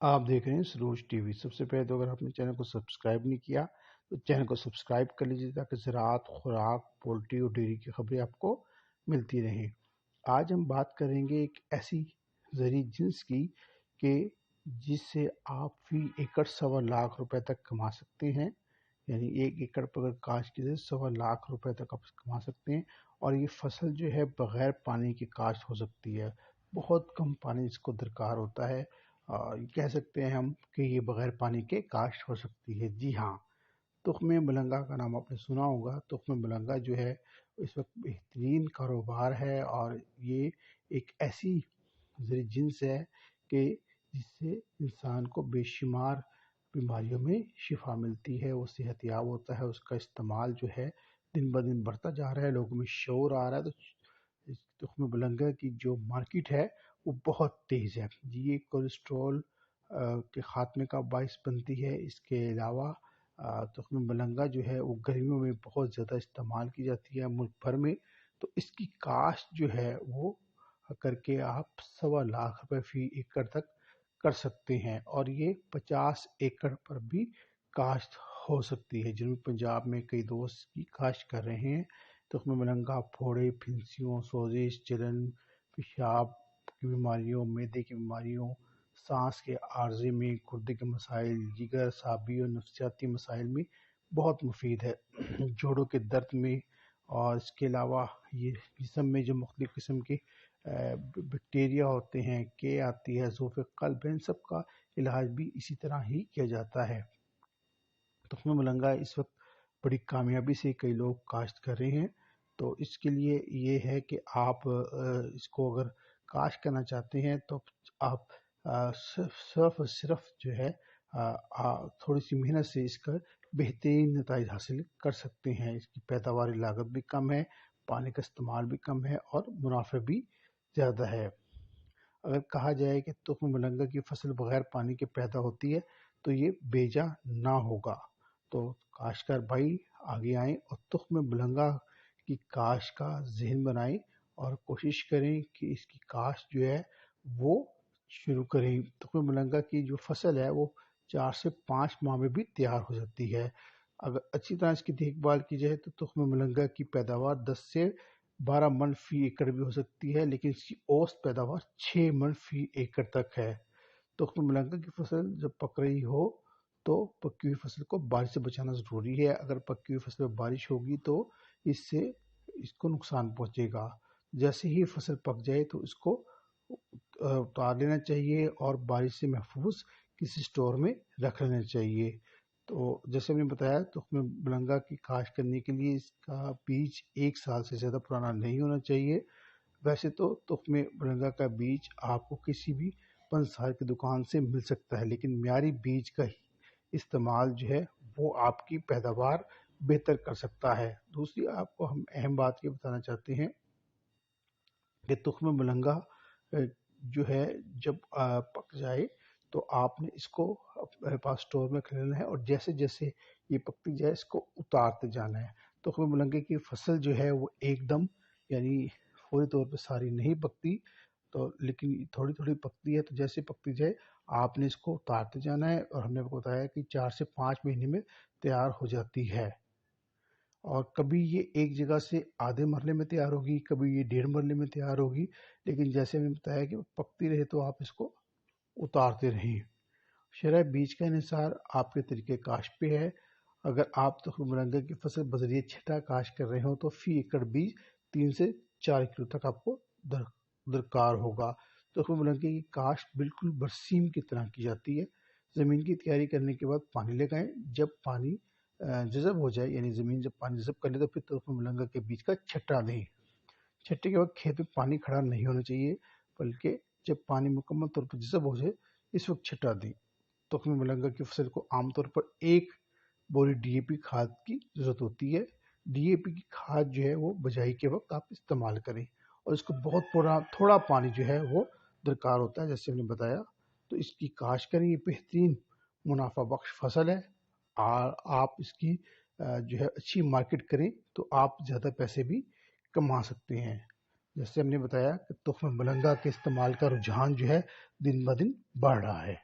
आप देख रहे हैं सरोज टीवी। सबसे पहले तो अगर आपने चैनल को सब्सक्राइब नहीं किया तो चैनल को सब्सक्राइब कर लीजिए ताकि ज़राअत, खुराक, पोल्ट्री और डेयरी की खबरें आपको मिलती रहें। आज हम बात करेंगे एक ऐसी ज़रूरी जिन्स की कि जिससे आप फी एकड़ 1.25 लाख रुपए तक कमा सकते हैं। यानी 1 एकड़ पर अगर काश्त की जाए 1.25 लाख रुपए तक आप कमा सकते हैं। और ये फसल जो है बग़ैर पानी की काश्त हो सकती है। बहुत कम पानी इसको दरकार होता है। ये कह सकते हैं हम कि ये बग़ैर पानी के काश्त हो सकती है। जी हाँ, तुख़्म मलंगा का नाम आपने सुना होगा। तुख़्म मलंगा जो है इस वक्त बेहतरीन कारोबार है और ये एक ऐसी ज़रूरी जिन्स है कि जिससे इंसान को बेशुमार बीमारियों में शिफा मिलती है, वो सेहतयाब होता है। उसका इस्तेमाल जो है दिन ब दिन बढ़ता जा रहा है, लोगों में शोर आ रहा है। तो इस तुख़्म मलंगा की जो मार्केट है वो बहुत तेज़ है। ये कोलेस्ट्रॉल के ख़ात्मे का बाइस बनती है। इसके अलावा तुख़्म मलंगा जो है वो गर्मियों में बहुत ज़्यादा इस्तेमाल की जाती है मुल्क भर में। तो इसकी काश्त जो है वो करके आप 1.25 लाख रुपए फ़ी एकड़ तक कर सकते हैं। और ये 50 एकड़ पर भी काश्त हो सकती है। जनूबी पंजाब में कई दोस्त की काश्त कर रहे हैं। तुख़्म मलंगा फोड़े, फिंसियों, सोजिश, जलन, पेशाब की बीमारियों, मैदे की बीमारियों, सांस के आर्जे में, गुर्दे के मसाइल, जिगर, साबी और नफ्सियाती मसाइल में बहुत मुफीद है। जोड़ों के दर्द में और इसके अलावा ये जिस्म में जो मुख्तलिफ़ किस्म के बैक्टीरिया होते हैं, के आती है, ज़ोफ़े क़ल्ब, इन सब का इलाज भी इसी तरह ही किया जाता है। तुख़्म मलंगा इस वक्त बड़ी कामयाबी से कई लोग काश्त कर रहे हैं। तो इसके लिए ये है कि आप इसको अगर काश्त करना चाहते हैं तो आप सिर्फ और सिर्फ जो है थोड़ी सी मेहनत से इसका बेहतरीन नताइज हासिल कर सकते हैं। इसकी पैदावारी लागत भी कम है, पानी का इस्तेमाल भी कम है और मुनाफे भी ज़्यादा है। अगर कहा जाए कि तुख़्म मलंगा की फसल बग़ैर पानी के पैदा होती है तो ये बेजा ना होगा। तो काश्तकार भाई आगे आएँ और तुख़्म मलंगा की काश्त का ज़हन बनाएं और कोशिश करें कि इसकी काश्त जो है वो शुरू करें। तुख़्म मलंगा की जो फसल है वो 4 से 5 माह में भी तैयार हो जाती है। अगर अच्छी तरह इसकी देखभाल की जाए तो तुख़्म मलंगा की पैदावार 10 से 12 मन फ़ी एकड़ भी हो सकती है, लेकिन इसकी औसत पैदावार 6 मन फ़ी एकड़ तक है। तुख़्म मलंगा की फसल जब पक रही हो तो पकी हुई फसल को बारिश से बचाना ज़रूरी है। अगर पकी हुई फसल में बारिश होगी तो इससे इसको नुकसान पहुंचेगा। जैसे ही फसल पक जाए तो इसको उतार लेना चाहिए और बारिश से महफूज किसी स्टोर में रख लेना चाहिए। तो जैसे मैंने बताया तुख़्म मलंगा की काश्त करने के लिए इसका बीज 1 साल से ज़्यादा पुराना नहीं होना चाहिए। वैसे तो तुख़्म मलंगा का बीज आपको किसी भी पंसार की दुकान से मिल सकता है, लेकिन मियारी बीज का ही इस्तेमाल जो है वो आपकी पैदावार बेहतर कर सकता है। दूसरी आपको हम अहम बात ये बताना चाहते हैं कि तुख़्म मलंगा जो है जब पक जाए तो आपने इसको अपने पास स्टोर में रख लेना है और जैसे जैसे ये पकती जाए इसको उतारते जाना है। तुख़्म मलंगे की फसल जो है वो एकदम यानी फौरी तौर पे सारी नहीं पकती, तो लेकिन थोड़ी थोड़ी पकती है। तो जैसे पकती जाए आपने इसको उतारते जाना है और हमने आपको बताया कि 4 से 5 महीने में तैयार हो जाती है। और कभी ये एक जगह से आधे मरले में तैयार होगी, कभी ये 1.5 मरले में तैयार होगी, लेकिन जैसे मैंने बताया कि पकती रहे तो आप इसको उतारते रहें। शरह बीज का इन्हिसार आपके तरीके काश्त पे है। अगर आप तुख़्म मलंगा की फसल बज़रिए छटा काश्त कर रहे हो तो फ़ी एकड़ बीज 3 से 4 किलो तक आपको दरकार होगा। तुख़्म मलंगे की काश्त बिल्कुल बरसीम की तरह की जाती है। ज़मीन की तैयारी करने के बाद पानी लगाएं। जब पानी जज़ब हो जाए यानी ज़मीन जब पानी जज़ब कर ले तो फिर तुख़्म मलंगा के बीज का छट्टा दें। छट्टे के बाद खेत में पानी खड़ा नहीं होना चाहिए, बल्कि जब पानी मुकम्मल तौर पर जज़ब हो जाए इस वक्त छट्टा दें। तुख़्म मलंगा की फसल को आमतौर पर 1 बोरी डीएपी खाद की ज़रूरत होती है। डीएपी की खाद जो है वो बिजाई के वक्त आप इस्तेमाल करें और इसको बहुत थोड़ा पानी जो है वो दरकार होता है, जैसे हमने बताया। तो इसकी काश्त करें, ये बेहतरीन मुनाफा बख्श फसल है और आप इसकी जो है अच्छी मार्केट करें तो आप ज़्यादा पैसे भी कमा सकते हैं। जैसे हमने बताया कि तुख़्म मलंगा के इस्तेमाल का रुझान जो है दिन ब दिन बढ़ रहा है।